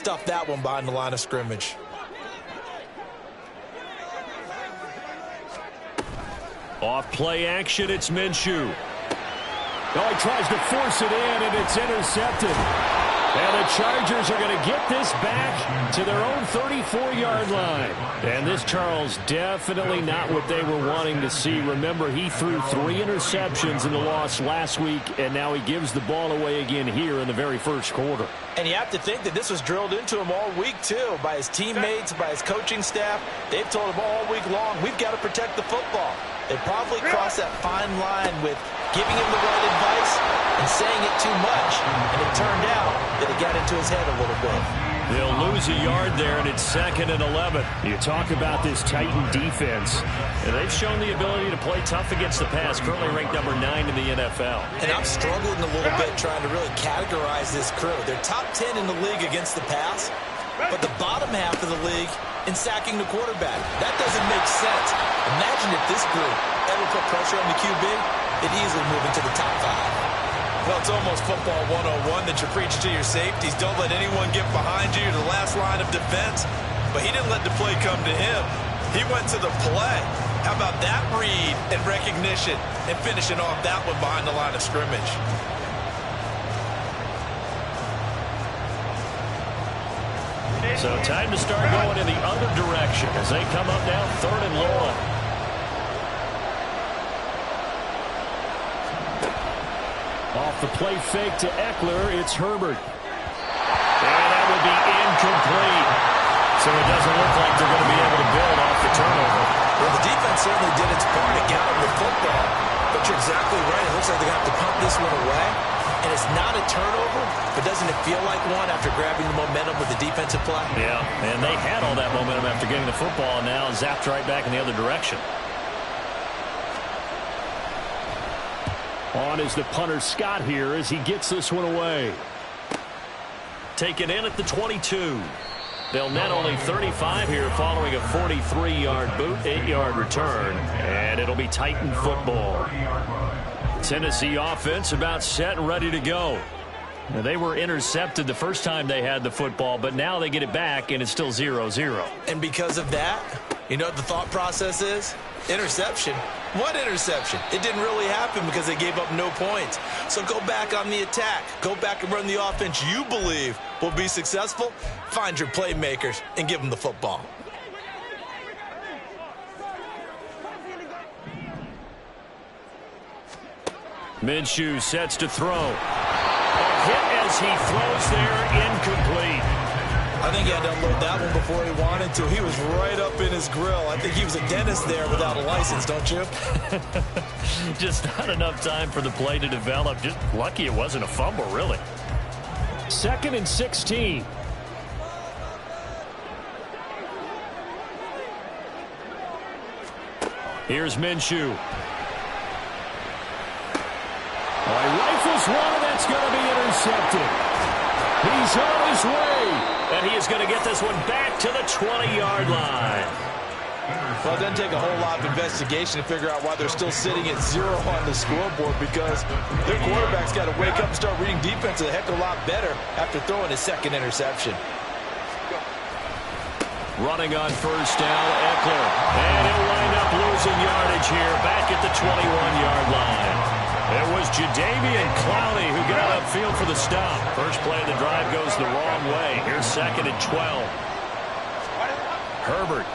Stuff that one behind the line of scrimmage. Off play action, it's Minshew. Oh, he tries to force it in, and it's intercepted. And the Chargers are going to get this back to their own 34-yard line. And this, Charles, definitely not what they were wanting to see. Remember, he threw 3 interceptions in the loss last week, and now he gives the ball away again here in the very first quarter. And you have to think that this was drilled into him all week, too, by his teammates, by his coaching staff. They've told him all week long, we've got to protect the football. They probably crossed that fine line with giving him the right advice and saying it too much. And it turned out that it got into his head a little bit. They'll lose a yard there, and it's 2nd and 11. You talk about this Titan defense, and they've shown the ability to play tough against the pass, currently ranked number 9 in the NFL. And I'm struggling a little bit trying to really categorize this crew. They're top 10 in the league against the pass, but the bottom half of the league in sacking the quarterback. That doesn't make sense. Imagine if this group ever put pressure on the QB, it'd easily move into the top 5. Well, it's almost football 101 that you preach to your safeties. Don't let anyone get behind you. You're the last line of defense. But he didn't let the play come to him. He went to the play. How about that read and recognition and finishing off that one behind the line of scrimmage? So time to start going in the other direction as they come up now 3rd and long. Off the play fake to Eckler, it's Herbert. And that would be incomplete. So it doesn't look like they're going to be able to build off the turnover. Well, the defense certainly did its part. It got him the football. But you're exactly right. It looks like they're going to have to punt this one away. And it's not a turnover, but doesn't it feel like one after grabbing the momentum with the defensive play? Yeah, and they had all that momentum after getting the football, and now zapped right back in the other direction. On is the punter Scott here as he gets this one away. Taken in at the 22. They'll net only 35 here following a 43-yard boot, 8-yard return, and it'll be Titan football. Tennessee offense about set and ready to go. Now, they were intercepted the first time they had the football, but now they get it back, and it's still 0-0. And because of that, you know what the thought process is? Interception. What interception? It didn't really happen because they gave up no points. So go back on the attack. Go back and run the offense you believe will be successful. Find your playmakers and give them the football. Minshew sets to throw. A hit as he throws there, incomplete. I think he had to unload that one before he wanted to. He was right up in his grill. I think he was a dentist there without a license, don't you? Just not enough time for the play to develop. Just lucky it wasn't a fumble, really. 2nd and 16. Here's Minshew. He rifles one, and that's going to be intercepted. He's on his way, and he is going to get this one back to the 20-yard line. Well, it doesn't take a whole lot of investigation to figure out why they're still sitting at 0 on the scoreboard, because their quarterback's got to wake up and start reading defense a heck of a lot better after throwing his 2nd interception. Running on first down, Eckler. And he'll wind up losing yardage here back at the 21-yard line. It was Jadeveon Clowney who got upfield for the stop. First play of the drive goes the wrong way. Here's 2nd and 12. Herbert.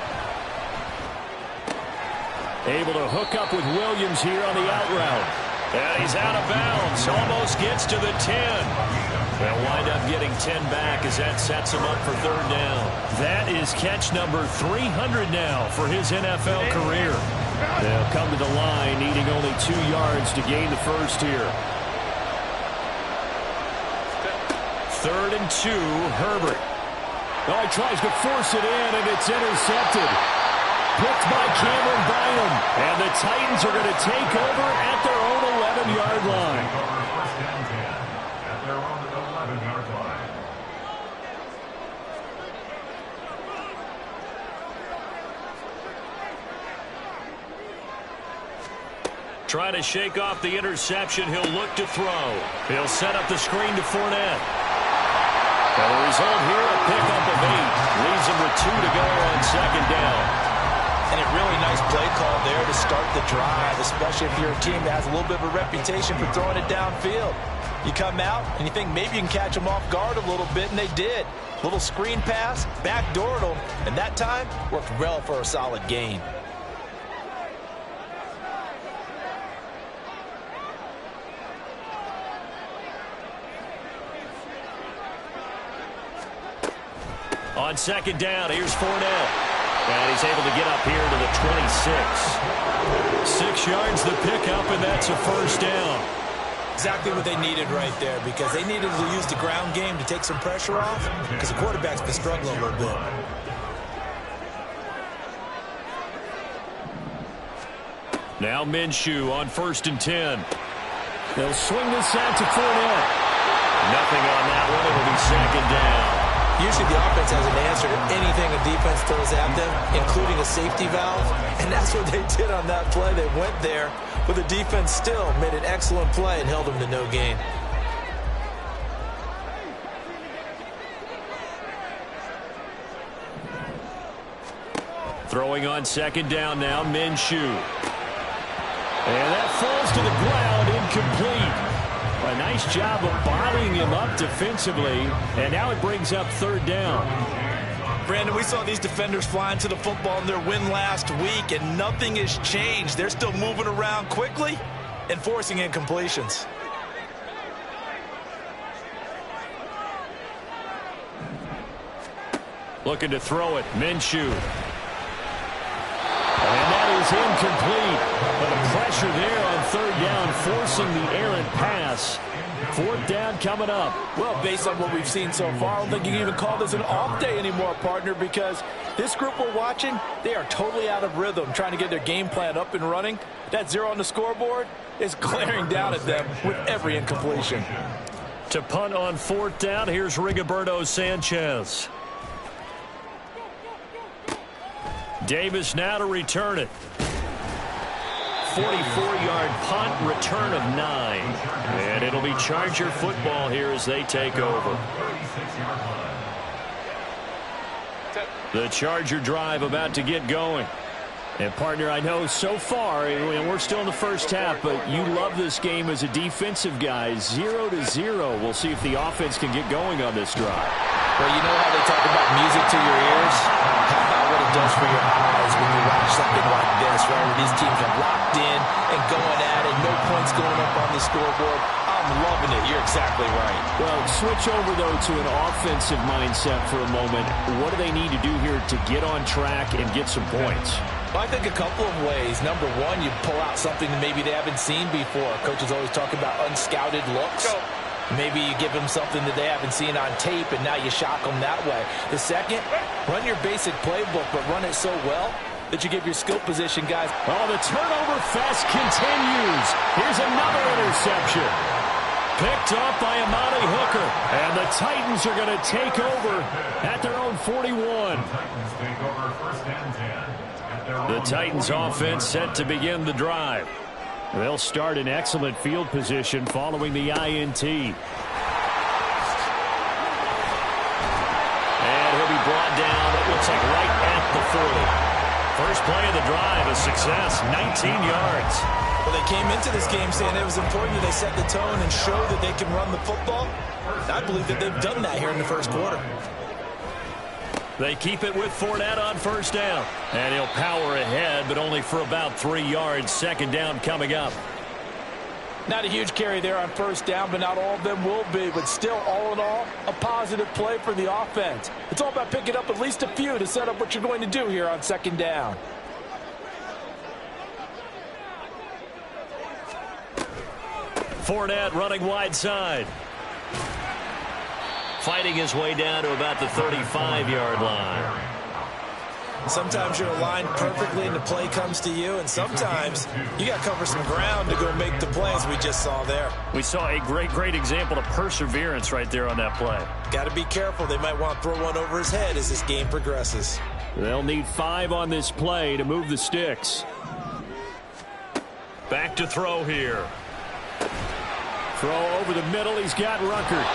Able to hook up with Williams here on the out route. And he's out of bounds. Almost gets to the 10. They'll wind up getting 10 back as that sets him up for 3rd down. That is catch number 300 now for his NFL career. They'll come to the line needing only 2 yards to gain the first here. 3rd and 2, Herbert. Oh, he tries to force it in, and it's intercepted. Picked by Cameron Bynum. And the Titans are going to take over at their own 11-yard line. Trying to shake off the interception. He'll look to throw. He'll set up the screen to Fournette. And the result here, a pickup of 8. Leaves him with 2 to go on second down. And a really nice play call there to start the drive, especially if you're a team that has a little bit of a reputation for throwing it downfield. You come out and you think maybe you can catch them off guard a little bit, and they did. Little screen pass, backdoored them, and that time worked well for a solid gain. On second down, here's Fournette. And he's able to get up here to the 26. 6 yards the pickup, and that's a first down. Exactly what they needed right there, because they needed to use the ground game to take some pressure off, because the quarterback's been struggling a little bit. Now Minshew on 1st and 10. They'll swing this out to Fournette. Nothing on that one. It'll be second down. Usually the offense has an answer to anything a defense throws at them, including a safety valve, and that's what they did on that play. They went there, but the defense still made an excellent play and held them to no gain. Throwing on second down now, Minshew. And that falls to the ground, incomplete. A nice job of bodying him up defensively, and now it brings up 3rd down. Brandon, we saw these defenders flying to the football in their win last week, and nothing has changed. They're still moving around quickly and forcing incompletions. Looking to throw it, Minshew. And that is incomplete. But a pressure there on 3rd down, forcing the errant pass. 4th down coming up. Well, based on what we've seen so far, I don't think you can even call this an off day anymore, partner, because this group we're watching, they are totally out of rhythm, trying to get their game plan up and running. That 0 on the scoreboard is glaring down at them with every incompletion. To punt on 4th down, here's Rigoberto Sanchez. Davis now to return it. 44-yard punt, return of 9. And it'll be Charger football here as they take over. The Charger drive about to get going. And, partner, I know so far, we're still in the first half, but you love this game as a defensive guy. 0-0. We'll see if the offense can get going on this drive. Well, you know how they talk about music to your ears? How about what it does for your eyes when you watch something like this, right, where these teams are locked in and going at it, no points going up on the scoreboard. I'm loving it. You're exactly right. Well, switch over, though, to an offensive mindset for a moment. What do they need to do here to get on track and get some points? Well, I think a couple of ways. Number one, you pull out something that maybe they haven't seen before. Coaches always talk about unscouted looks. Maybe you give them something that they haven't seen on tape, and now you shock them that way. The second, run your basic playbook, but run it so well that you give your skill position guys. Oh, the turnover fest continues. Here's another interception. Picked up by Amani Hooker. And the Titans are going to take over at their own 41. The Titans offense set to begin the drive. They'll start in excellent field position following the INT. And he'll be brought down, it looks like right at the 40. First play of the drive, a success, 19 yards. Well, they came into this game saying it was important that they set the tone and show that they can run the football. I believe that they've done that here in the first quarter. They keep it with Fournette on 1st down. And he'll power ahead, but only for about 3 yards. 2nd down coming up. Not a huge carry there on 1st down, but not all of them will be. But still, all in all, a positive play for the offense. It's all about picking up at least a few to set up what you're going to do here on 2nd down. Fournette running wide side. Fighting his way down to about the 35-yard line. Sometimes you're aligned perfectly and the play comes to you, and sometimes you got to cover some ground to go make the plays we just saw there. We saw a great example of perseverance right there on that play. Got to be careful. They might want to throw one over his head as this game progresses. They'll need 5 on this play to move the sticks. Back to throw here. Throw over the middle. He's got Ruckert.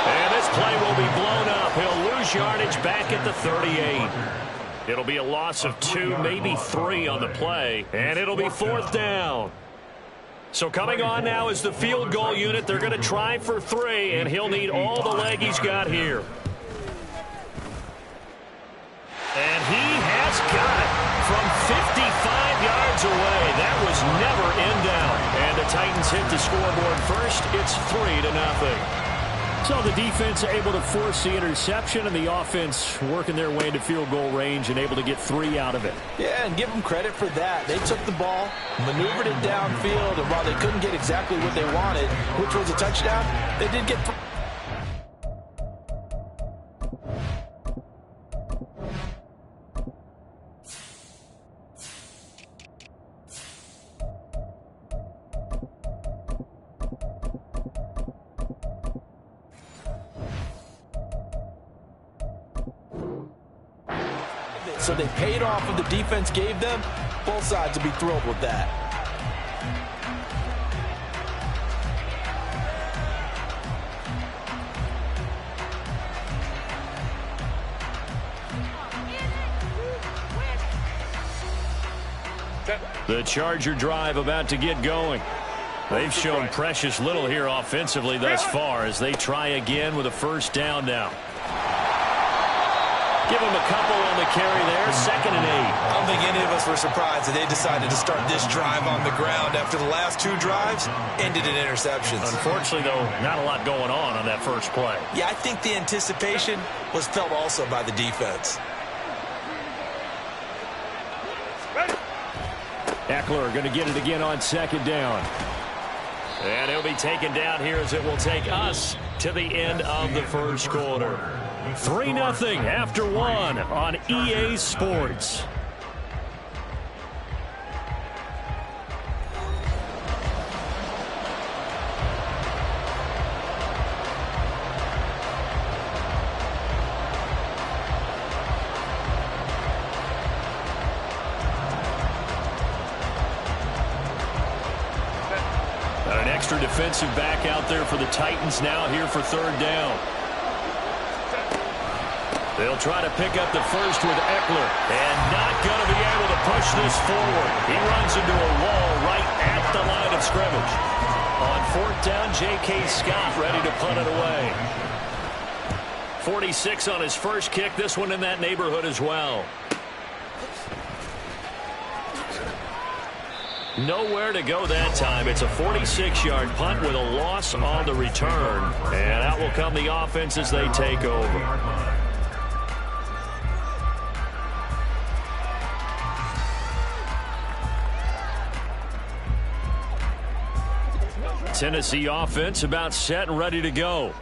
And this play will be blown up. He'll lose yardage back at the 38. It'll be a loss of 2, maybe 3 on the play, and it'll be 4th down. So coming on now is the field goal unit. They're going to try for 3, and he'll need all the leg he's got here. And he has got it from 55 yards away. That was never in doubt. And the Titans hit the scoreboard first. It's 3-0. So the defense able to force the interception, and the offense working their way into field goal range and able to get 3 out of it. Yeah, and give them credit for that. They took the ball, maneuvered it downfield, and while they couldn't get exactly what they wanted, which was a touchdown, they did get 3. So they paid off what the defense gave them. Both sides will be thrilled with that. The Charger drive about to get going. They've shown precious little here offensively thus far as they try again with a 1st down now. Give him a couple on the carry there. 2nd and 8. I don't think any of us were surprised that they decided to start this drive on the ground after the last 2 drives ended in interceptions. Unfortunately, though, not a lot going on that first play. Yeah, I think the anticipation was felt also by the defense. Eckler going to get it again on 2nd down. And he'll be taken down here as it will take us to the end of the first quarter. 3-0 after 1 on EA Sports. An extra defensive back out there for the Titans now here for 3rd down. They'll try to pick up the first with Eckler, and not going to be able to push this forward. He runs into a wall right at the line of scrimmage. On 4th down, J.K. Scott ready to punt it away. 46 on his first kick, this one in that neighborhood as well. Nowhere to go that time. It's a 46-yard punt with a loss on the return, and out will come the offense as they take over. Tennessee offense about set and ready to go.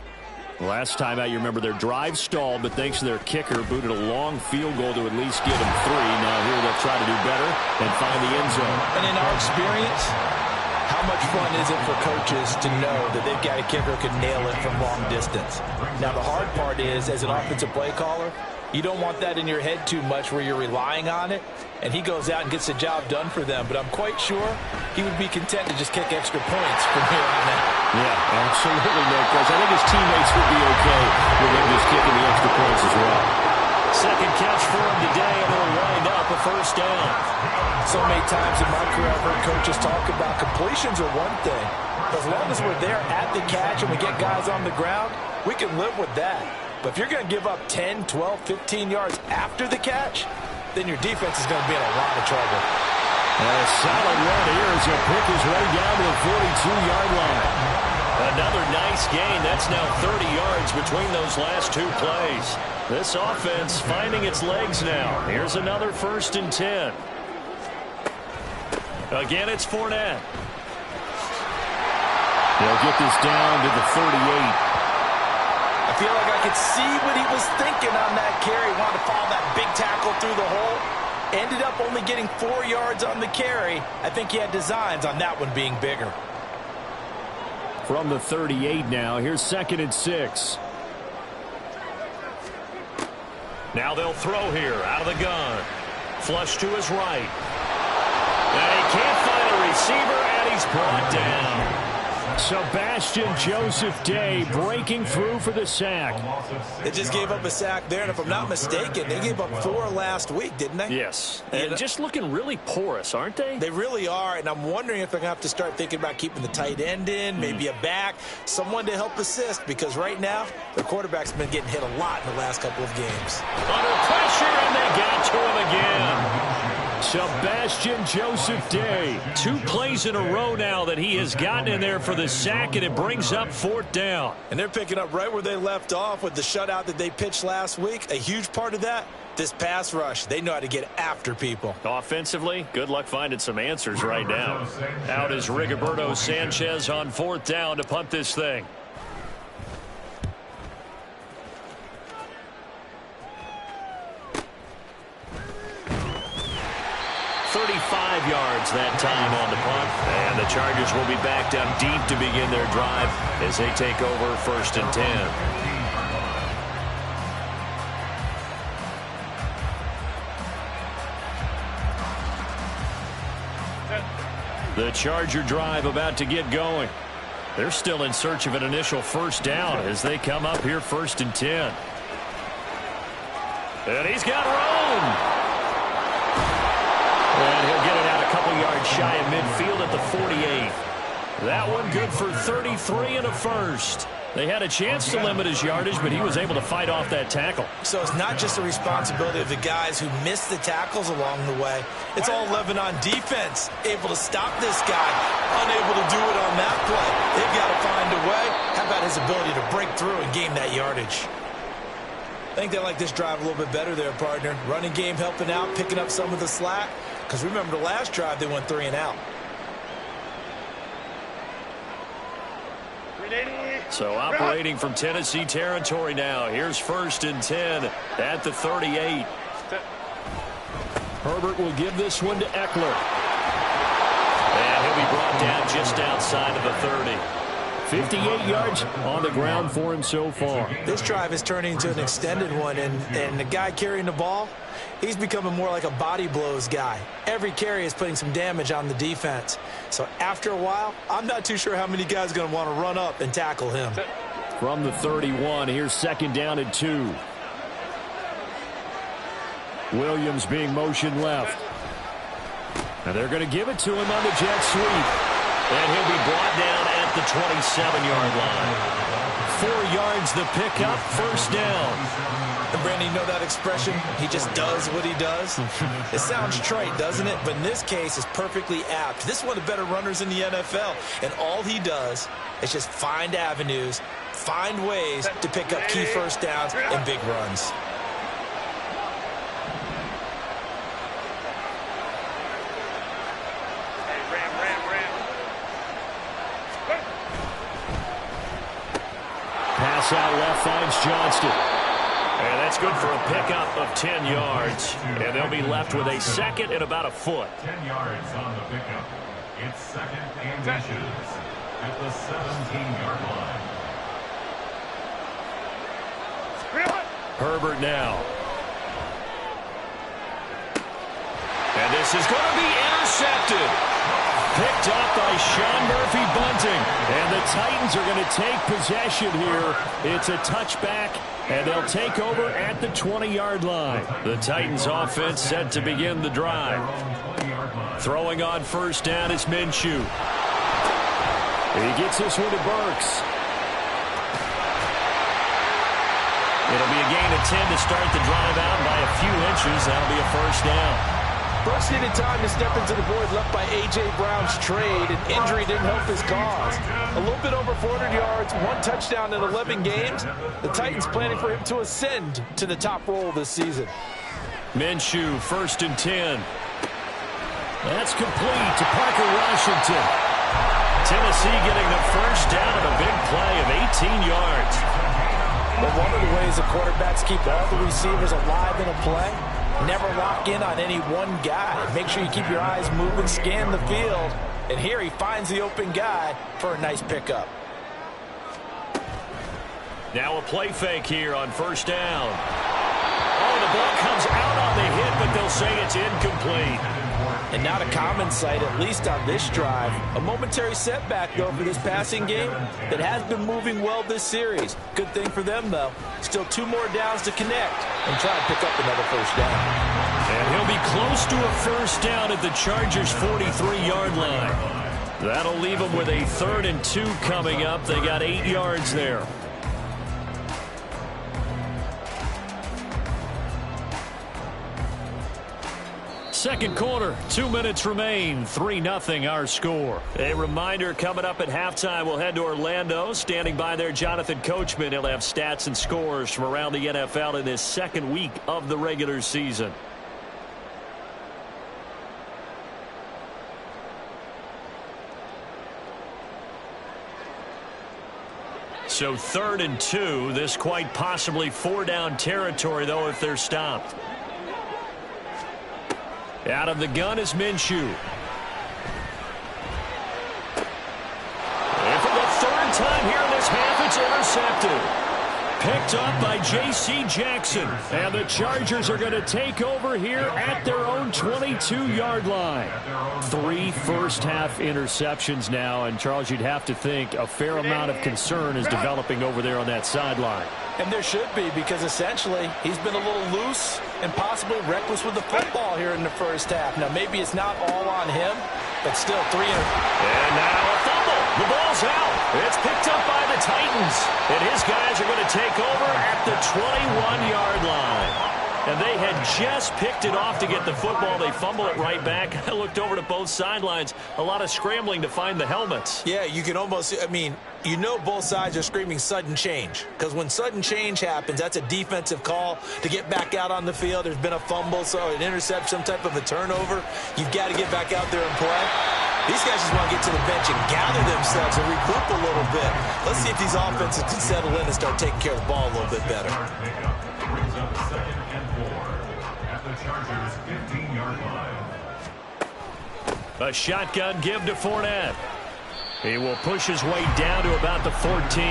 Last time out, you remember their drive stalled, but thanks to their kicker, booted a long field goal to at least get them 3. Now here they'll try to do better and find the end zone. And in our experience, how much fun is it for coaches to know that they've got a kicker who can nail it from long distance? Now the hard part is, as an offensive play caller, you don't want that in your head too much where you're relying on it, and he goes out and gets the job done for them. But I'm quite sure he would be content to just kick extra points from here on out. Yeah, absolutely, no question. I think his teammates would be okay with him just kicking the extra points as well. Second catch for him today, and it'll wind up a 1st down. So many times in my career, I've heard coaches talk about completions are one thing. As long as we're there at the catch and we get guys on the ground, we can live with that. But if you're going to give up 10, 12, 15 yards after the catch, then your defense is going to be in a lot of trouble. And a solid run here as he'll pick his way down to the 42-yard line. Another nice gain. That's now 30 yards between those last 2 plays. This offense finding its legs now. Here's another 1st and 10. Again, it's Fournette. They'll get this down to the 38. I feel like I could see what he was thinking on that carry. He wanted to follow that big tackle through the hole. Ended up only getting 4 yards on the carry. I think he had designs on that one being bigger. From the 38 now, here's 2nd and 6. Now they'll throw here out of the gun. Flush to his right. And he can't find a receiver, and he's brought down. Sebastian Joseph Day breaking through for the sack. They just gave up a sack there, and if I'm not mistaken, they gave up 4 last week, didn't they? Yes, and just looking really porous, aren't they? They really are, and I'm wondering if they're going to have to start thinking about keeping the tight end in, maybe a back, someone to help assist, because right now, their quarterback's been getting hit a lot in the last couple of games. Under pressure, and they got to him again. Sebastian Joseph Day, 2 plays in a row now that he has gotten in there for the sack, and it brings up 4th down. And they're picking up right where they left off with the shutout that they pitched last week. A huge part of that, this pass rush. They know how to get after people. Offensively, good luck finding some answers right now. Out is Rigoberto Sanchez on 4th down to punt this thing. 35 yards that time on the punt. And the Chargers will be back down deep to begin their drive as they take over 1st and 10. The Charger drive about to get going. They're still in search of an initial 1st down as they come up here 1st and 10. And he's got room. And he'll get it out a couple yards shy of midfield at the 48. That one good for 33 and a first. They had a chance to limit his yardage, but he was able to fight off that tackle. So it's not just the responsibility of the guys who missed the tackles along the way. It's all Lebanon defense, able to stop this guy, unable to do it on that play. They've got to find a way. How about his ability to break through and gain that yardage? I think they like this drive a little bit better there, partner. Running game helping out, picking up some of the slack. Because remember the last drive, they went 3 and out. So operating from Tennessee territory now. Here's 1st and 10 at the 38. Herbert will give this one to Eckler. And he'll be brought down just outside of the 30. 58 yards on the ground for him so far. This drive is turning into an extended one, and the guy carrying the ball, he's becoming more like a body blows guy. Every carry is putting some damage on the defense. So after a while, I'm not too sure how many guys are going to want to run up and tackle him. From the 31, here's 2nd down and 2. Williams being motioned left. Now they're going to give it to him on the jet sweep. And he'll be brought down at the 27-yard line. 4 yards the pickup, 1st down. And Brandon, you know that expression? He just does what he does. It sounds trite, doesn't it? But in this case, it's perfectly apt. This is one of the better runners in the NFL. And all he does is just find avenues, find ways to pick up key 1st downs and big runs. Pass out left finds Johnston. And that's good for a pickup of 10 yards. And they'll be left with a 2nd and about a foot. 10 yards on the pickup. It's 2nd and inches at the 17-yard line. Herbert now. And this is going to be intercepted. Picked up by Sean Murphy-Bunting. And the Titans are going to take possession here. It's a touchback, and they'll take over at the 20-yard line. The Titans offense set to begin the drive. Throwing on 1st down is Minshew. He gets this one to Burks. It'll be a gain of 10 to start the drive out by a few inches. That'll be a 1st down. Brooks needed time to step into the void left by A.J. Brown's trade, and injury didn't help his cause. A little bit over 400 yards, 1 touchdown in 11 games. The Titans planning for him to ascend to the top role this season. Minshew, 1st and 10. That's complete to Parker Washington. Tennessee getting the 1st down of a big play of 18 yards. But one of the ways the quarterbacks keep all the receivers alive in a play, never lock in on any one guy. Make sure you keep your eyes moving, scan the field. And here he finds the open guy for a nice pickup. Now a play fake here on 1st down. Oh, the ball comes out on the hit, but they'll say it's incomplete. And not a common sight, at least on this drive. A momentary setback, though, for this passing game that has been moving well this series. Good thing for them, though. Still 2 more downs to connect and try to pick up another first down. And he'll be close to a first down at the Chargers' 43-yard line. That'll leave them with a 3rd and 2 coming up. They got 8 yards there. Second quarter, 2 minutes remain, 3-0 our score. A reminder, coming up at halftime, we'll head to Orlando. Standing by there, Jonathan Coachman. He'll have stats and scores from around the NFL in this second week of the regular season. So 3rd and 2, this quite possibly 4-down territory, though, if they're stopped. Out of the gun is Minshew. And for the 3rd time here in this half, it's intercepted. Picked up by J.C. Jackson. And the Chargers are going to take over here at their own 22-yard line. 3 first-half interceptions now. And, Charles, you'd have to think a fair amount of concern is developing over there on that sideline. And there should be, because essentially he's been a little loose and possibly reckless with the football here in the first half. Now, maybe it's not all on him, but still 3. And now a fumble. The ball's out. It's picked up by the Titans. And his guys are going to take over at the 21-yard line. And they had just picked it off to get the football. They fumble it right back. I looked over to both sidelines. A lot of scrambling to find the helmets. Yeah, you can almost, I mean, you know both sides are screaming sudden change. Because when sudden change happens, that's a defensive call to get back out on the field. There's been a fumble, so an interception, some type of a turnover. You've got to get back out there and play. These guys just want to get to the bench and gather themselves and regroup a little bit. Let's see if these offenses can settle in and start taking care of the ball a little bit better. Brings up 2nd and 4 at the Chargers' 15-yard line. A shotgun give to Fournette. He will push his way down to about the 14.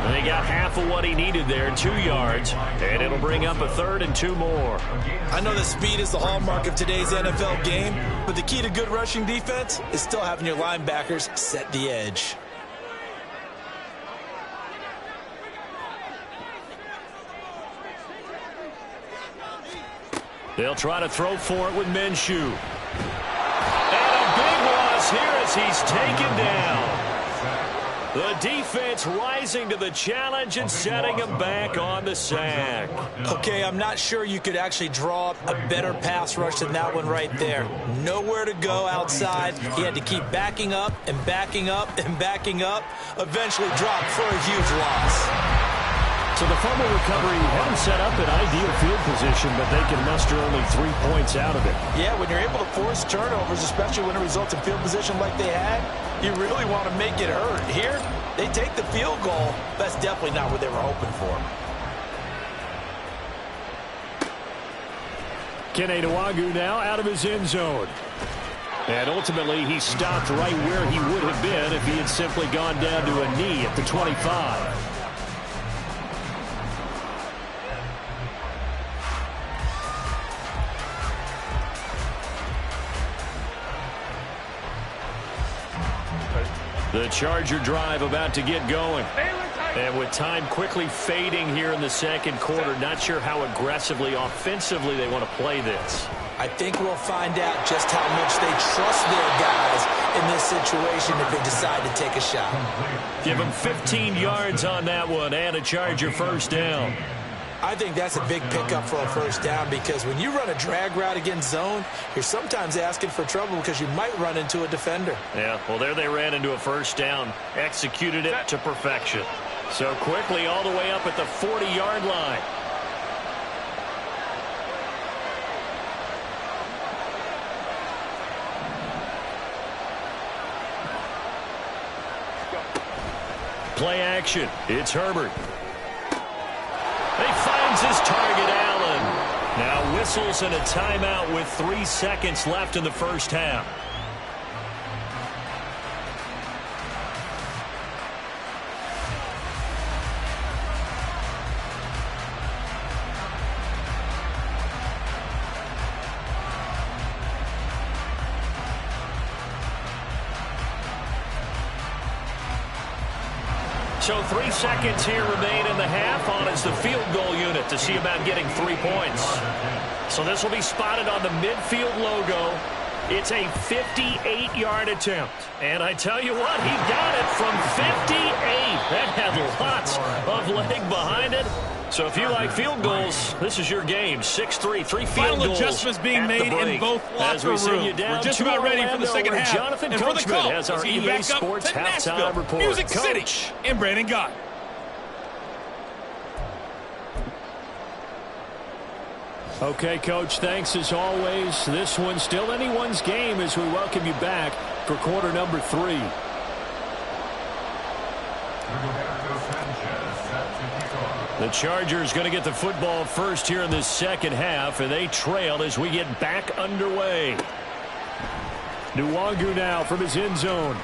And they got half of what he needed there, 2 yards. And it'll bring up a 3rd and 2 more. I know that speed is the hallmark of today's NFL game, but the key to good rushing defense is still having your linebackers set the edge. They'll try to throw for it with Minshew. And a big loss here as he's taken down. The defense rising to the challenge and setting him back on the sack. Okay, I'm not sure you could actually draw up a better pass rush than that one right there. Nowhere to go outside. He had to keep backing up and backing up and backing up. Eventually dropped for a huge loss. So the fumble recovery had him set up in ideal field position, but they can muster only 3 points out of it. Yeah, when you're able to force turnovers, especially when it results in field position like they had, you really want to make it hurt. Here, they take the field goal. That's definitely not what they were hoping for. Kene Nwangwu now out of his end zone. And ultimately, he stopped right where he would have been if he had simply gone down to a knee at the 25. The Charger drive about to get going. And with time quickly fading here in the second quarter, not sure how aggressively, offensively they want to play this. I think we'll find out just how much they trust their guys in this situation if they decide to take a shot. Give them 15 yards on that one and a Charger first down. I think that's a big pickup for a first down because when you run a drag route against zone, you're sometimes asking for trouble because you might run into a defender. Yeah, well, there they ran into a first down, executed it to perfection. So quickly all the way up at the 40-yard line. Play action. It's Herbert. He finds his target, Allen. Now whistles and a timeout with 3 seconds left in the first half. So 3 seconds here remain in the half. On is the field goal unit to see about getting 3 points. So this will be spotted on the midfield logo. It's a 58-yard attempt. And I tell you what, he got it from 58. That had lots of leg behind it. So if you like field goals, this is your game. 6-3, 3 field Final goals. adjustments being made in both locker rooms. We're just about ready for the second half. Jonathan and for the Coachman call, has our let's get you EA back up Sports to halftime Nashville, report. Music Coach. City, and Brandon Gott. Okay, Coach, thanks as always. This one's still anyone's game as we welcome you back for quarter number 3. Roberto Sanchez set to kick off. The Chargers going to get the football first here in this second half, and they trail as we get back underway. Nwangu now from his end zone.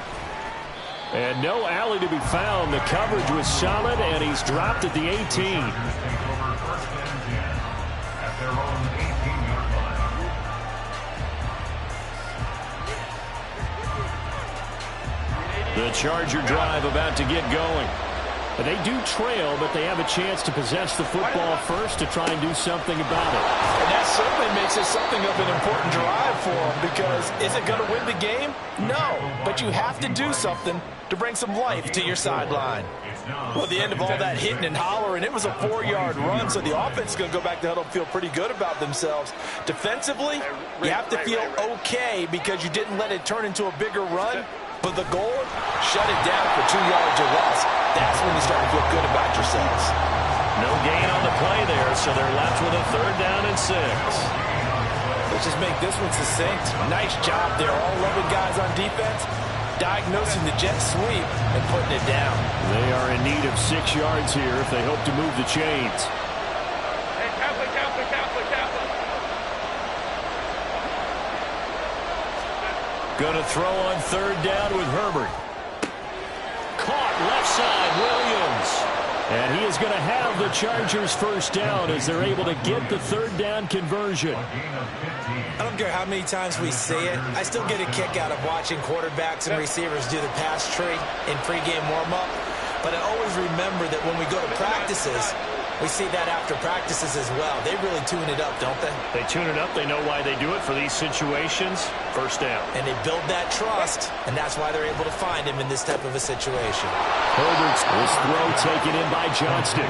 And no alley to be found. The coverage was solid, and he's dropped at the 18. Chargers take over first and 10 at their own 18-yard line. The Charger drive about to get going. But they do trail, but they have a chance to possess the football first to try and do something about it. And that certainly makes it something of an important drive for them, because is it going to win the game? No, but you have to do something to bring some life to your sideline. Well, at the end of all that hitting and hollering, it was a 4-yard run, so the offense is going to go back to huddle and feel pretty good about themselves. Defensively, you have to feel okay because you didn't let it turn into a bigger run, but the goal, shut it down for 2 yards or less. That's when you start to feel good about yourselves. No gain on the play there, so they're left with a 3rd down and 6. Let's just make this one succinct. Nice job there. All 11 guys on defense diagnosing the jet sweep and putting it down. They are in need of 6 yards here if they hope to move the chains. Hey, Catholic. Going to throw on 3rd down with Herbert. Caught left side, Williams. And he is going to have the Chargers first down as they're able to get the 3rd down conversion. I don't care how many times we see it. I still get a kick out of watching quarterbacks and receivers do the pass tree in pregame warm-up. But I always remember that when we go to practices, we see that after practices as well. They really tune it up, don't they? They tune it up. They know why they do it for these situations. First down. And they build that trust, and that's why they're able to find him in this type of a situation. Herbert's this throw taken in by Johnston.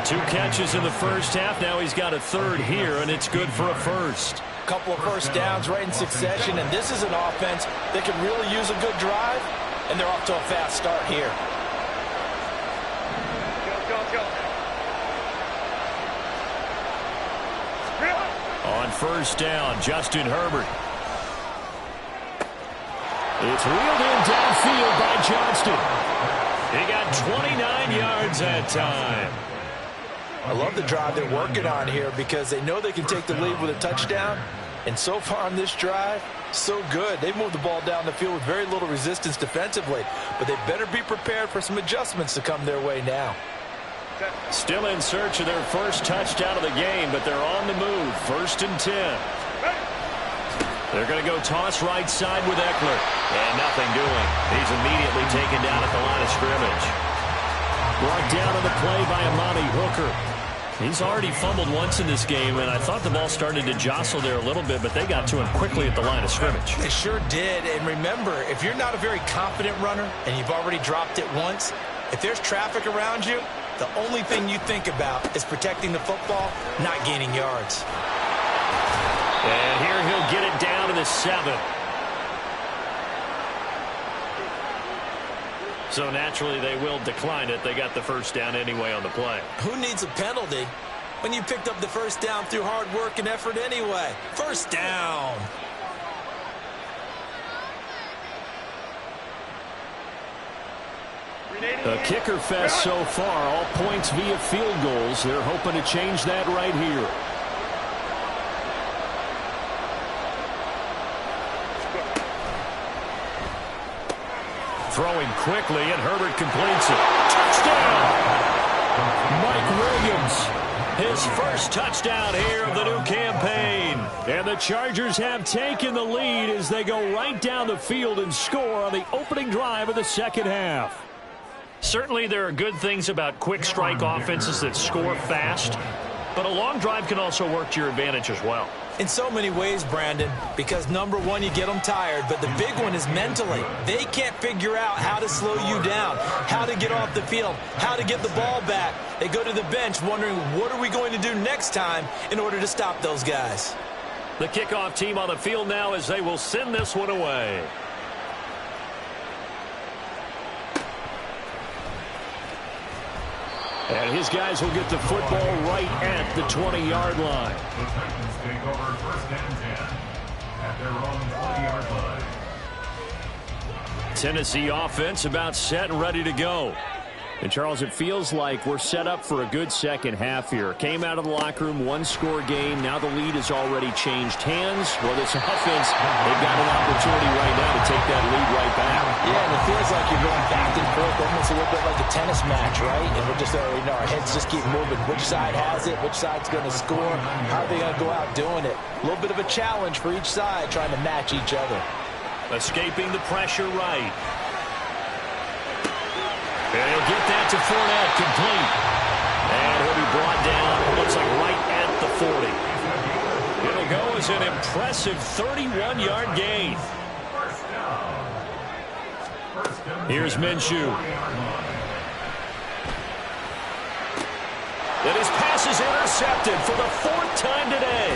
2 catches in the first half. Now he's got a 3rd here, and it's good for a first. Couple of first downs right in succession, and this is an offense that could really use a good drive, and they're off to a fast start here. On first down, Justin Herbert. It's reeled in downfield by Johnston. He got 29 yards that time. I love the drive they're working on here because they know they can take the lead with a touchdown. And so far on this drive, so good. They've moved the ball down the field with very little resistance defensively. But they better be prepared for some adjustments to come their way now. Still in search of their first touchdown of the game, but they're on the move. 1st and 10. They're going to go toss right side with Eckler. And nothing doing. He's immediately taken down at the line of scrimmage. Brought down on the play by Amani Hooker. He's already fumbled once in this game, and I thought the ball started to jostle there a little bit, but they got to him quickly at the line of scrimmage. They sure did. And remember, if you're not a very confident runner and you've already dropped it once, if there's traffic around you, the only thing you think about is protecting the football, not gaining yards. And here he'll get it down to the 7. So naturally they will decline it. They got the first down anyway on the play. Who needs a penalty when you picked up the first down through hard work and effort anyway? First down. A kicker fest so far, all points via field goals. They're hoping to change that right here. Throwing quickly, and Herbert completes it. Touchdown! Mike Williams, his first touchdown here of the new campaign. And the Chargers have taken the lead as they go right down the field and score on the opening drive of the second half. Certainly there are good things about quick strike offenses that score fast, but a long drive can also work to your advantage as well. In so many ways, Brandon, because number one, you get them tired, but the big one is mentally. They can't figure out how to slow you down, how to get off the field, how to get the ball back. They go to the bench wondering, what are we going to do next time in order to stop those guys? The kickoff team on the field now as they will send this one away. And his guys will get the football right at the 20-yard line. The Titans take over first and 10 at their own 20-yard line. Tennessee offense about set and ready to go. And, Charles, it feels like we're set up for a good second half here. Came out of the locker room, one-score game. Now the lead has already changed hands. Well, this offense, they've got an opportunity right now to take that lead right back. Yeah, and it feels like you're going back and forth, almost a little bit like a tennis match, right? And we're just already know our heads just keep moving. Which side has it? Which side's going to score? How are they going to go out doing it? A little bit of a challenge for each side, trying to match each other. Escaping the pressure right. And he'll get that to Fournette, complete. And he'll be brought down, looks like right at the 40. It'll go as an impressive 31-yard gain. Here's Minshew. And his pass is intercepted for the 4th time today.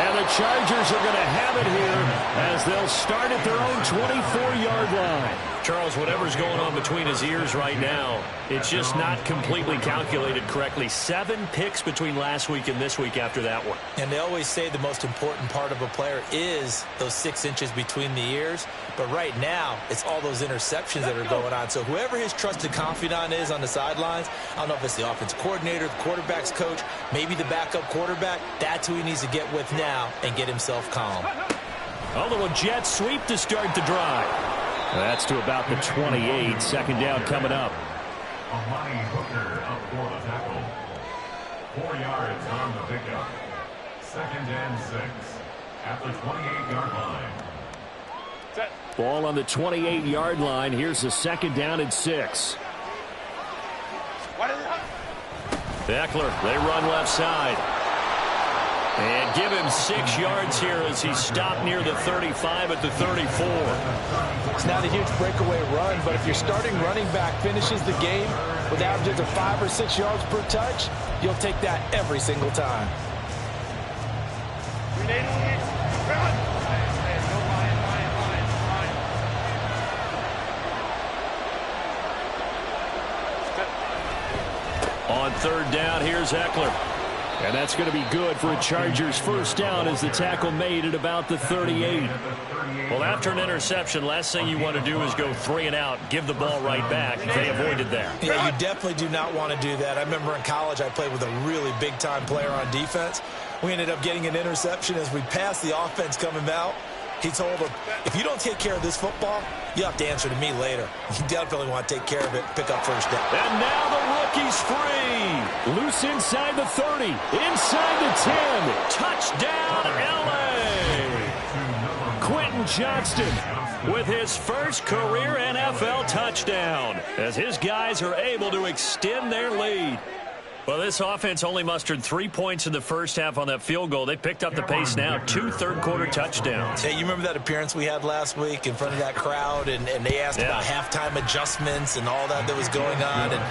And the Chargers are going to have it here as they'll start at their own 24-yard line. Charles, whatever's going on between his ears right now, it's just not completely calculated correctly. 7 picks between last week and this week after that one. And they always say the most important part of a player is those 6 inches between the ears. But right now, it's all those interceptions that are going on. So whoever his trusted confidant is on the sidelines, I don't know if it's the offensive coordinator, the quarterback's coach, maybe the backup quarterback, that's who he needs to get with now and get himself calm. A little jet sweep to start the drive. That's to about the 28. Second down coming up. Amani Hooker up for the tackle. 4 yards on the pickup. Second and 6 at the 28-yard line. Ball on the 28-yard line. Here's the second down and 6. Eckler, they run left side. And give him 6 yards here as he stopped near the 35 at the 34. It's not a huge breakaway run, but if your starting running back finishes the game with averages of 5 or 6 yards per touch, you'll take that every single time. On third down, here's Eckler. And that's going to be good for a Chargers first down as the tackle made at about the 38. Well, after an interception, last thing you want to do is go 3 and out, give the ball right back. They avoided that. Yeah, you definitely do not want to do that. I remember in college I played with a really big-time player on defense. We ended up getting an interception as we passed the offense coming out. He told him, if you don't take care of this football, you have to answer to me later. You definitely want to take care of it, pick up first down. And now the rookie's free. Loose inside the 30, inside the 10. Touchdown, L.A. Quentin Johnston with his first career NFL touchdown as his guys are able to extend their lead. Well, this offense only mustered 3 points in the first half on that field goal. They picked up the pace now, 2 third-quarter touchdowns. Hey, you remember that appearance we had last week in front of that crowd, and they asked about halftime adjustments and all that was going on, and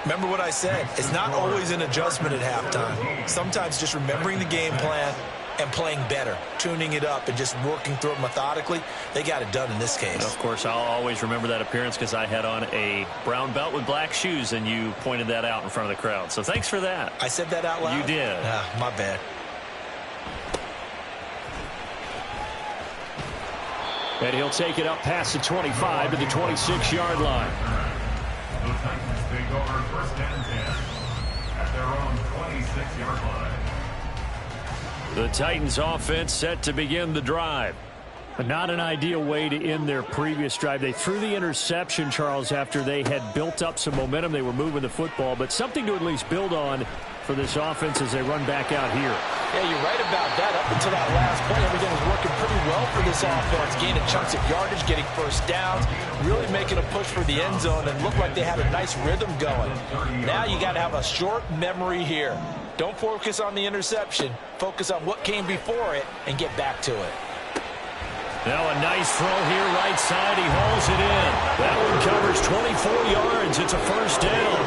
remember what I said, it's not always an adjustment at halftime. Sometimes just remembering the game plan and playing better, tuning it up and just working through it methodically. They got it done in this case. Of course, I'll always remember that appearance because I had on a brown belt with black shoes, and you pointed that out in front of the crowd. So thanks for that. I said that out loud? You did. My bad. And he'll take it up past the 25 to the 26-yard line. The Titans take over first and 10 at their own 26-yard line. The Titans offense set to begin the drive. But not an ideal way to end their previous drive. They threw the interception, Charles, after they had built up some momentum. They were moving the football, but something to at least build on for this offense as they run back out here. Yeah, you're right about that. Up until that last play, everything was working pretty well for this offense. Gaining chunks of yardage, getting first downs, really making a push for the end zone, and looked like they had a nice rhythm going. Now you got to have a short memory here. Don't focus on the interception. Focus on what came before it and get back to it. Now a nice throw here, right side. He hauls it in. That one covers 24 yards. It's a first down.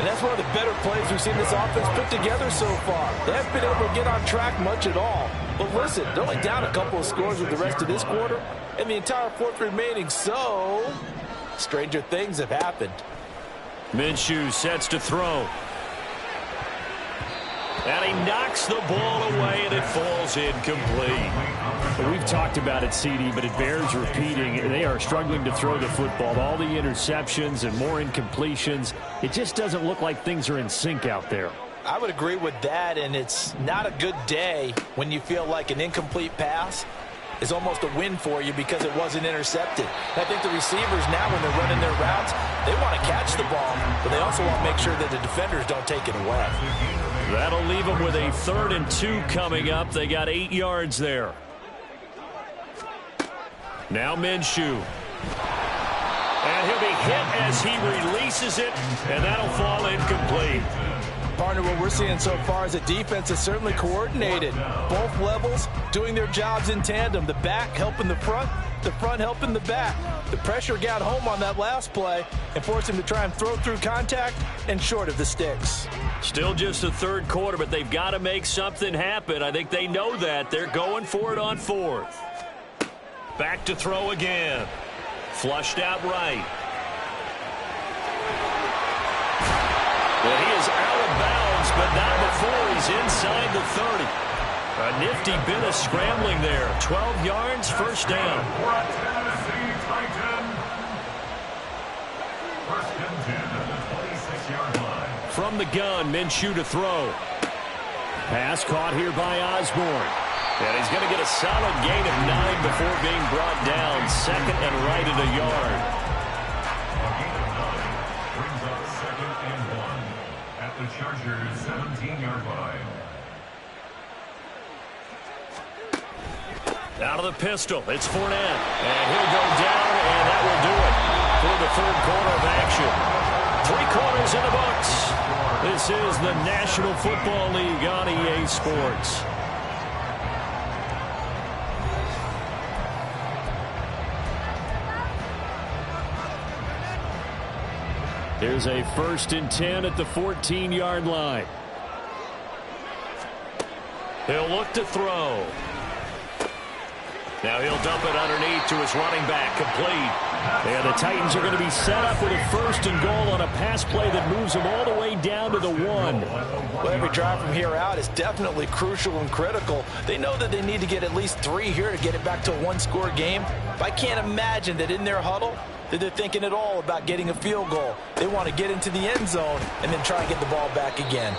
And that's one of the better plays we've seen this offense put together so far. They haven't been able to get on track much at all. But listen, they're only down a couple of scores with the rest of this quarter and the entire fourth remaining. So, stranger things have happened. Minshew sets to throw. And he knocks the ball away, and it falls incomplete. We've talked about it, CD, but it bears repeating. They are struggling to throw the football. All the interceptions and more incompletions. It just doesn't look like things are in sync out there. I would agree with that, and it's not a good day when you feel like an incomplete pass is almost a win for you because it wasn't intercepted. I think the receivers now, when they're running their routes, they want to catch the ball, but they also want to make sure that the defenders don't take it away. That'll leave them with a 3rd and 2 coming up. They got 8 yards there. Now Minshew. And he'll be hit as he releases it, and that'll fall incomplete. Partner, what we're seeing so far is a defense that's certainly coordinated. Both levels doing their jobs in tandem. The back helping the front helping the back. The pressure got home on that last play and forced him to try and throw through contact and short of the sticks. Still just the third quarter, but they've got to make something happen. I think they know that. They're going for it on 4th. Back to throw again. Flushed out right. Well, he is out of bounds, but not before he's inside the 30. A nifty bit of scrambling there. 12 yards, first down. Tennessee Titan. 1st and 10 at the 26-yard line. From the gun, Minshew to throw. Pass caught here by Osborne. And he's going to get a solid gain of 9 before being brought down. 2nd and right at a yard. Brings up 2nd and 1 at the Chargers' 17-yard line. Out of the pistol, it's Fournette. And he'll go down, and that will do it for the 3rd quarter of action. 3 quarters in the books. This is the National Football League on EA Sports. There's a 1st and 10 at the 14-yard line. He'll look to throw. Now he'll dump it underneath to his running back, complete. And the Titans are going to be set up with a 1st and goal on a pass play that moves them all the way down to the 1. Well, every drive from here out is definitely crucial and critical. They know that they need to get at least 3 here to get it back to a 1-score game. But I can't imagine that in their huddle that they're thinking at all about getting a field goal. They want to get into the end zone and then try and get the ball back again.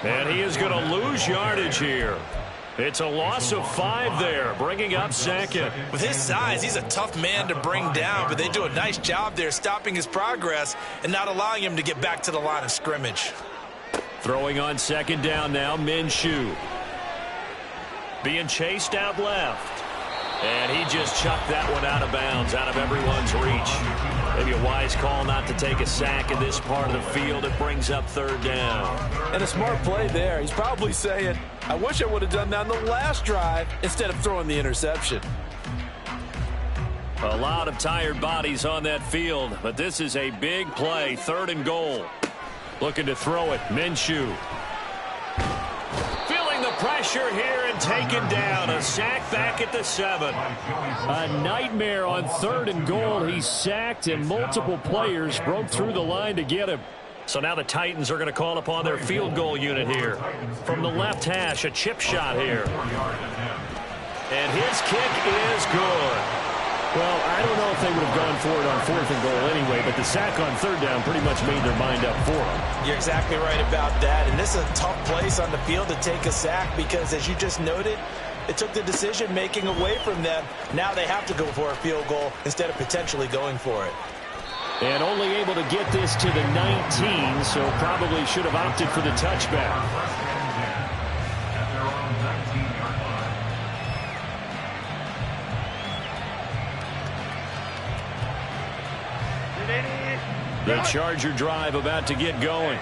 And he is going to lose yardage here. It's a loss of 5 there, bringing up 2nd. With his size, he's a tough man to bring down, but they do a nice job there stopping his progress and not allowing him to get back to the line of scrimmage. Throwing on 2nd down now, Minshew. Being chased out left. And he just chucked that one out of bounds, out of everyone's reach. Maybe a wise call not to take a sack in this part of the field. It brings up 3rd down. And a smart play there. He's probably saying, I wish I would have done that on the last drive instead of throwing the interception. A lot of tired bodies on that field, but this is a big play, 3rd and goal. Looking to throw it, Minshew. Feeling the pressure here and taken down. A sack back at the 7. A nightmare on 3rd and goal. He's sacked, and multiple players broke through the line to get him. So now the Titans are going to call upon their field goal unit here. From the left hash, a chip shot here. And his kick is good. Well, I don't know if they would have gone for it on 4th and goal anyway, but the sack on 3rd down pretty much made their mind up for them. You're exactly right about that. And this is a tough place on the field to take a sack because, as you just noted, it took the decision-making away from them. Now they have to go for a field goal instead of potentially going for it. And only able to get this to the 19, so probably should have opted for the touchback. The Charger drive about to get going.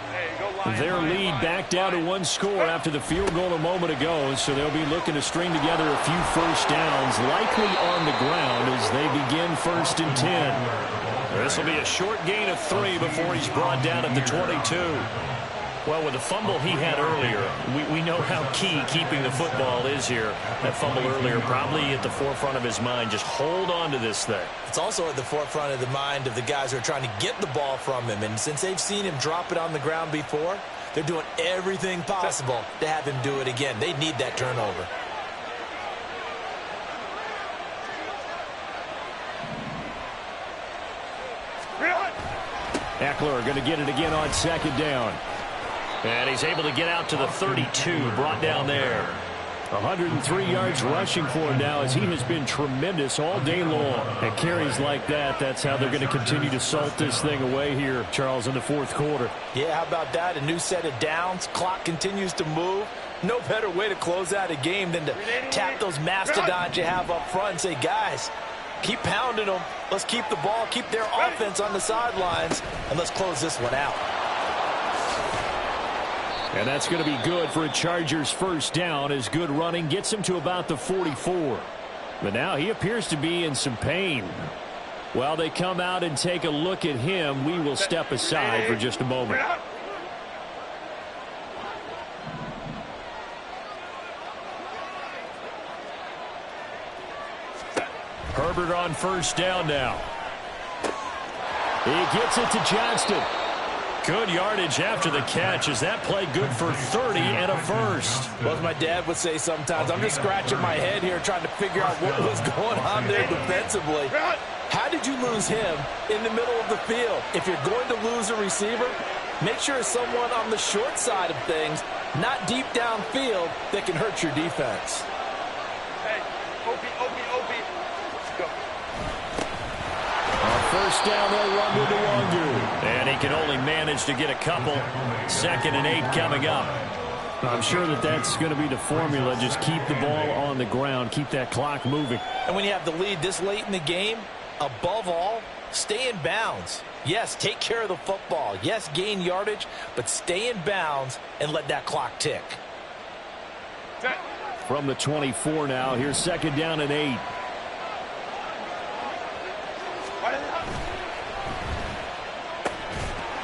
Their lead back down to one score after the field goal a moment ago, so they'll be looking to string together a few first downs, likely on the ground as they begin 1st and 10. This will be a short gain of 3 before he's brought down at the 22. Well, with the fumble he had earlier, we know how key keeping the football is here. That fumble earlier probably at the forefront of his mind. Just hold on to this thing. It's also at the forefront of the mind of the guys who are trying to get the ball from him. And since they've seen him drop it on the ground before, they're doing everything possible to have him do it again. They need that turnover. Eckler going to get it again on 2nd down. And he's able to get out to the 32, brought down there. 103 yards rushing for him now as he has been tremendous all day long. And carries like that, that's how they're going to continue to salt this thing away here, Charles, in the 4th quarter. Yeah, how about that? A new set of downs. Clock continues to move. No better way to close out a game than to tap those mastodons you have up front and say, guys, keep pounding them. Let's keep the ball, keep their offense on the sidelines, and let's close this one out. And that's going to be good for a Chargers first down as good running gets him to about the 44. But now he appears to be in some pain. While they come out and take a look at him, we will step aside for just a moment. Herbert on first down now. He gets it to Johnston. Good yardage after the catch. Is that play good for 30 and a first? Well, as my dad would say sometimes, I'm just scratching my head here trying to figure out what was going on there defensively. How did you lose him in the middle of the field? If you're going to lose a receiver, make sure it's someone on the short side of things, not deep downfield, that can hurt your defense. Hey, Opie. Let's go. First down, they'll run with Nwangu. And he can only manage to get a couple. 2nd and 8 coming up. I'm sure that's going to be the formula. Just keep the ball on the ground. Keep that clock moving. And when you have the lead this late in the game, above all, stay in bounds. Yes, take care of the football. Yes, gain yardage, but stay in bounds and let that clock tick. From the 24 now, here's 2nd down and 8.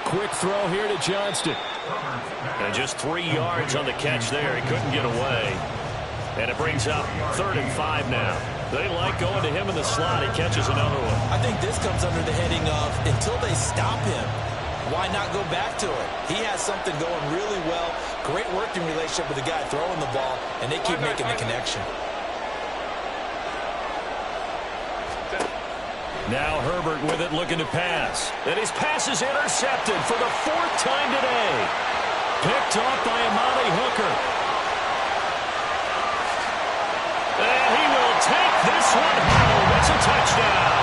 Quick throw here to Johnston. And just 3 yards on the catch there. He couldn't get away. And it brings up 3rd and 5 now. They like going to him in the slot. He catches another one. I think this comes under the heading of until they stop him, why not go back to it? He has something going really well. Great working relationship with the guy throwing the ball, and they keep making the connection. Now Herbert with it, looking to pass. And his pass is intercepted for the 4th time today. Picked off by Amani Hooker. And he will take this one home. It's a touchdown.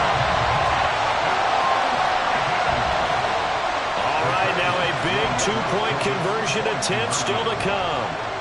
All right, now a big 2-point conversion attempt still to come.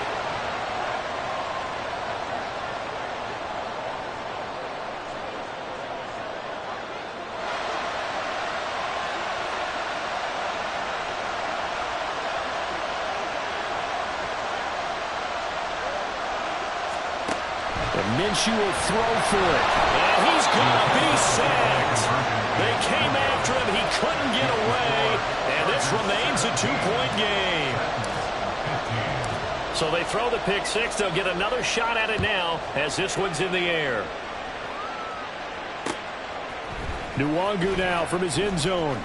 Minshew will throw for it. And he's going to be sacked. They came after him. He couldn't get away. And this remains a 2-point game. So they throw the pick six. They'll get another shot at it now as this one's in the air. Nwangu now from his end zone.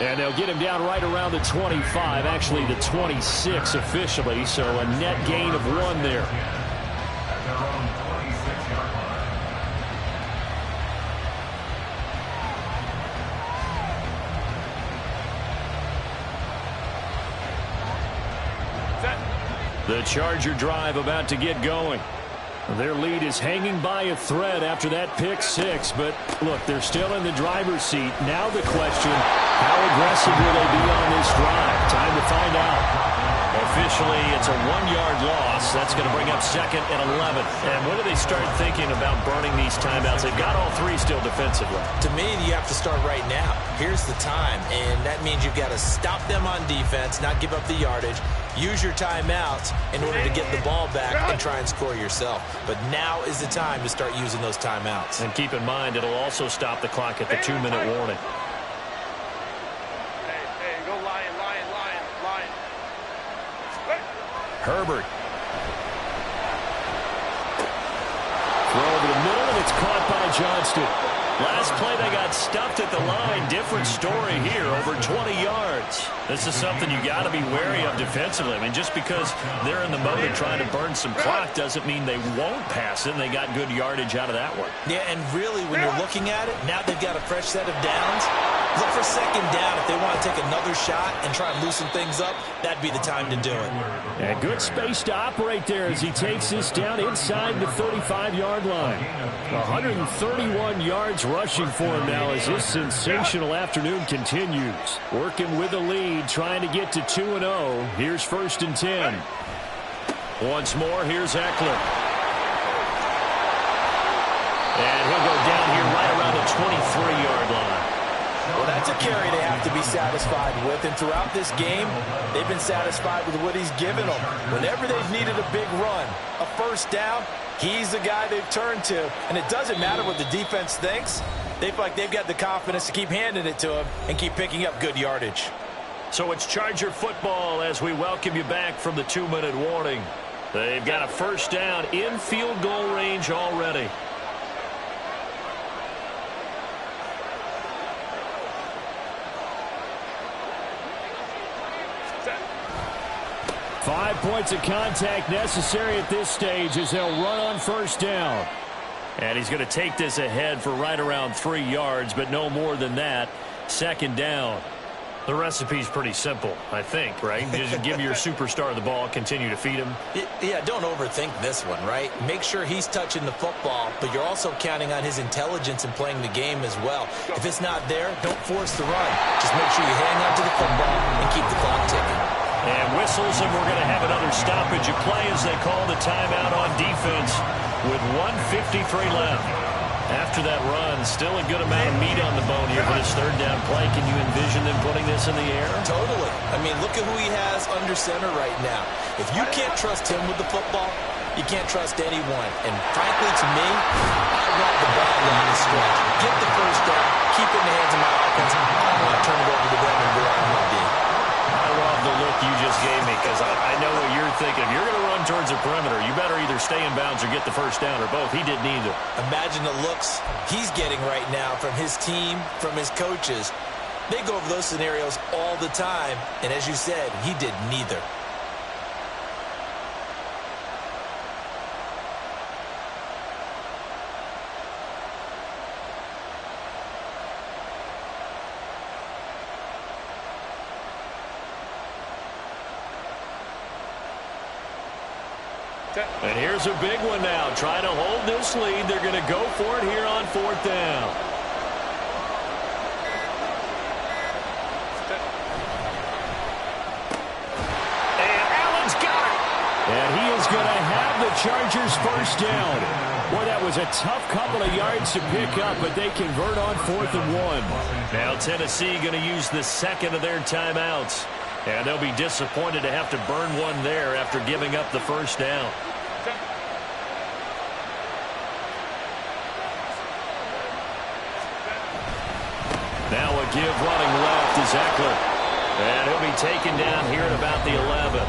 And they'll get him down right around the 25, actually the 26 officially, so a net gain of 1 there. The Charger drive about to get going. Their lead is hanging by a thread after that pick six, but look, they're still in the driver's seat. Now the question, how aggressive will they be on this drive? Time to find out. officially, it's a 1-yard loss. That's going to bring up 2nd and 11. And when do they start thinking about burning these timeouts? They've got all 3 still defensively. To me, you have to start right now. Here's the time, and that means you've got to stop them on defense, not give up the yardage, use your timeouts in order to get the ball back and try and score yourself. But now is the time to start using those timeouts. And keep in mind, it'll also stop the clock at the 2-minute warning. Hey, go Lion. Herbert. Throw over the middle, and it's caught by Johnston. Last play, they got stuffed at the line. Different story here, over 20 yards. This is something you got to be wary of defensively. I mean, just because they're in the mode of trying to burn some clock doesn't mean they won't pass it, and they got good yardage out of that one. Yeah, and really, when you're looking at it, now they've got a fresh set of downs. Look for 2nd down. If they want to take another shot and try and loosen things up, that'd be the time to do it. And good space to operate there as he takes this down inside the 35-yard line. 131 yards rushing for him now as this sensational afternoon continues. Working with the lead, trying to get to 2-0. Here's 1st and 10. Once more, here's Eckler. And he'll go down here right around the 23-yard line. Well, that's a carry they have to be satisfied with, and throughout this game, they've been satisfied with what he's given them. Whenever they've needed a big run, a 1st down, he's the guy they've turned to, and it doesn't matter what the defense thinks. They feel like they've got the confidence to keep handing it to him and keep picking up good yardage. So it's Charger football as we welcome you back from the 2-minute warning. They've got a 1st down in field goal range already. Five points of contact necessary at this stage as they'll run on 1st down. And he's going to take this ahead for right around 3 yards, but no more than that. 2nd down. The recipe's pretty simple, I think, right? Just give your superstar the ball, continue to feed him. Yeah, don't overthink this one, right? Make sure he's touching the football, but you're also counting on his intelligence in playing the game as well. If it's not there, don't force the run. Just make sure you hang on to the football and keep the clock ticking. And whistles, and we're going to have another stoppage of play as they call the timeout on defense with 1:53 left. After that run, still a good amount of meat on the bone here for this 3rd down play. Can you envision them putting this in the air? Totally. I mean, look at who he has under center right now. If you can't trust him with the football, you can't trust anyone. And frankly, to me, I want the ball down the stretch. Get the 1st down, keep it in the hands of my offense. I don't want to turn it over to them and go out on my D. I love the look you just gave me because I know what you're thinking. If you're going to run towards the perimeter, you better either stay in bounds or get the 1st down, or both. He did neither. Imagine the looks he's getting right now from his team, from his coaches. They go over those scenarios all the time, and as you said, he did neither. And here's a big one now. Trying to hold this lead. They're going to go for it here on 4th down. And Allen's got it. And he is going to have the Chargers 1st down. Boy, that was a tough couple of yards to pick up, but they convert on 4th and 1. Now Tennessee going to use the 2nd of their timeouts. And they'll be disappointed to have to burn one there after giving up the 1st down. Now a give running left is Eckler. And he'll be taken down here at about the 11.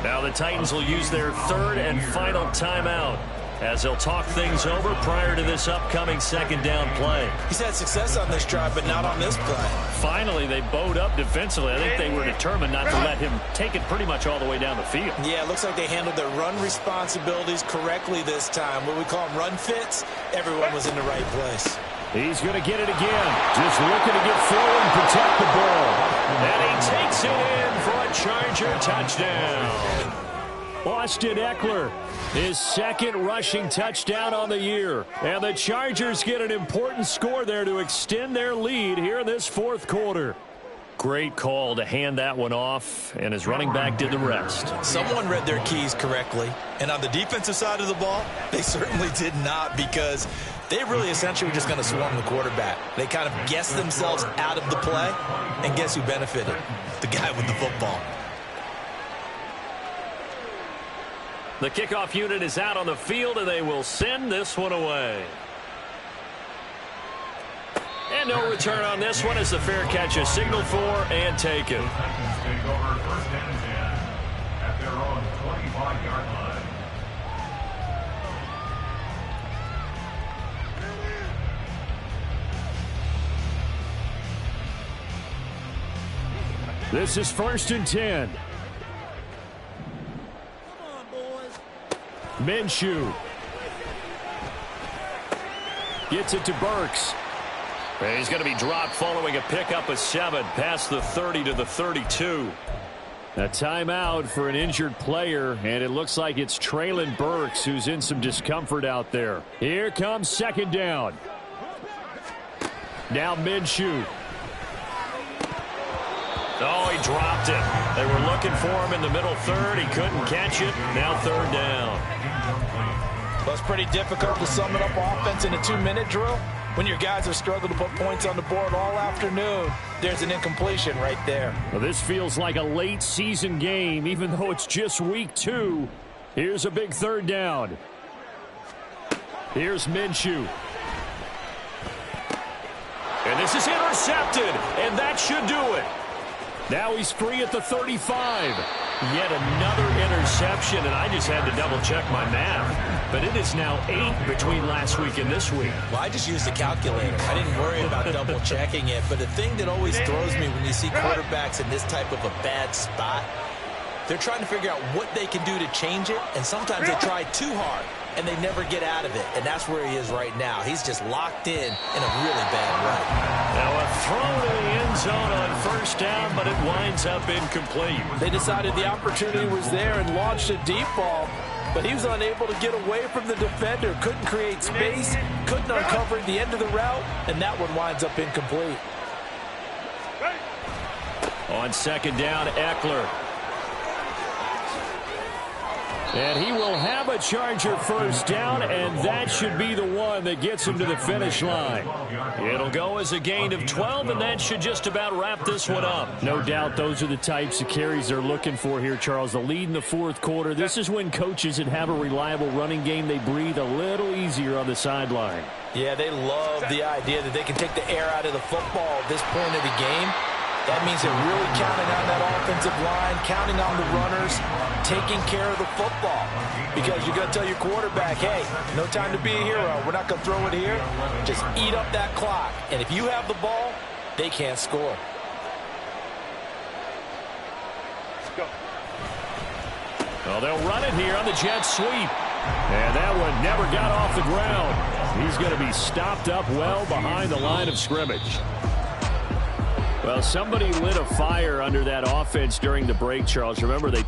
Now the Titans will use their 3rd and final timeout as they'll talk things over prior to this upcoming 2nd down play. He's had success on this drive, but not on this play. Finally, they bowed up defensively. I think they were determined not to let him take it pretty much all the way down the field. Yeah, it looks like they handled their run responsibilities correctly this time. What we call them run fits, everyone was in the right place. He's going to get it again. Just looking to get forward and protect the ball. And he takes it in for a Charger touchdown. Austin Eckler, his 2nd rushing touchdown on the year. And the Chargers get an important score there to extend their lead here in this 4th quarter. Great call to hand that one off, and his running back did the rest. Someone read their keys correctly, and on the defensive side of the ball, they certainly did not, because they really essentially were just going to swarm the quarterback. They kind of guessed themselves out of the play, and guess who benefited? The guy with the football. The kickoff unit is out on the field, and they will send this one away. And no return on this one as the fair catch is signaled for and taken. Take over first and 10 at their own 25-yard line. This is first and 10. Minshew gets it to Burks. And he's going to be dropped following a pickup of 7 past the 30 to the 32. A timeout for an injured player, and it looks like it's Treylon Burks who's in some discomfort out there. Here comes second down. Now Minshew. Oh, he dropped it. They were looking for him in the middle third. He couldn't catch it. Now third down. Well, it's pretty difficult to sum it up offense in a 2-minute drill. When your guys have struggled to put points on the board all afternoon, there's an incompletion right there. Well, this feels like a late season game, even though it's just week 2. Here's a big third down. Here's Minshew. And this is intercepted, and that should do it. Now he's free at the 35. Yet another interception, and I just had to double-check my math. But it is now 8 between last week and this week. Well, I just used a calculator. I didn't worry about double-checking it. But the thing that always throws me when you see quarterbacks in this type of a bad spot, they're trying to figure out what they can do to change it, and sometimes they try too hard, and they never get out of it. And that's where he is right now. He's just locked in a really bad way. Now a throw to the end zone on first down, but it winds up incomplete. They decided the opportunity was there and launched a deep ball, but he was unable to get away from the defender, couldn't create space, couldn't uncover the end of the route, and that one winds up incomplete. On second down, Eckler. And he will have a Charger first down, and that should be the one that gets him to the finish line. It'll go as a gain of 12, and that should just about wrap this one up. No doubt those are the types of carries they're looking for here, Charles. The lead in the fourth quarter. This is when coaches that have a reliable running game, they breathe a little easier on the sideline. Yeah, they love the idea that they can take the air out of the football at this point of the game. That means they're really counting on that offensive line, counting on the runners, taking care of the football. Because you're going to tell your quarterback, hey, no time to be a hero. We're not going to throw it here. Just eat up that clock. And if you have the ball, they can't score. Go. Well, they'll run it here on the jet sweep. And that one never got off the ground. He's going to be stopped up well behind the line of scrimmage. Well, somebody lit a fire under that offense during the break, Charles. Remember, they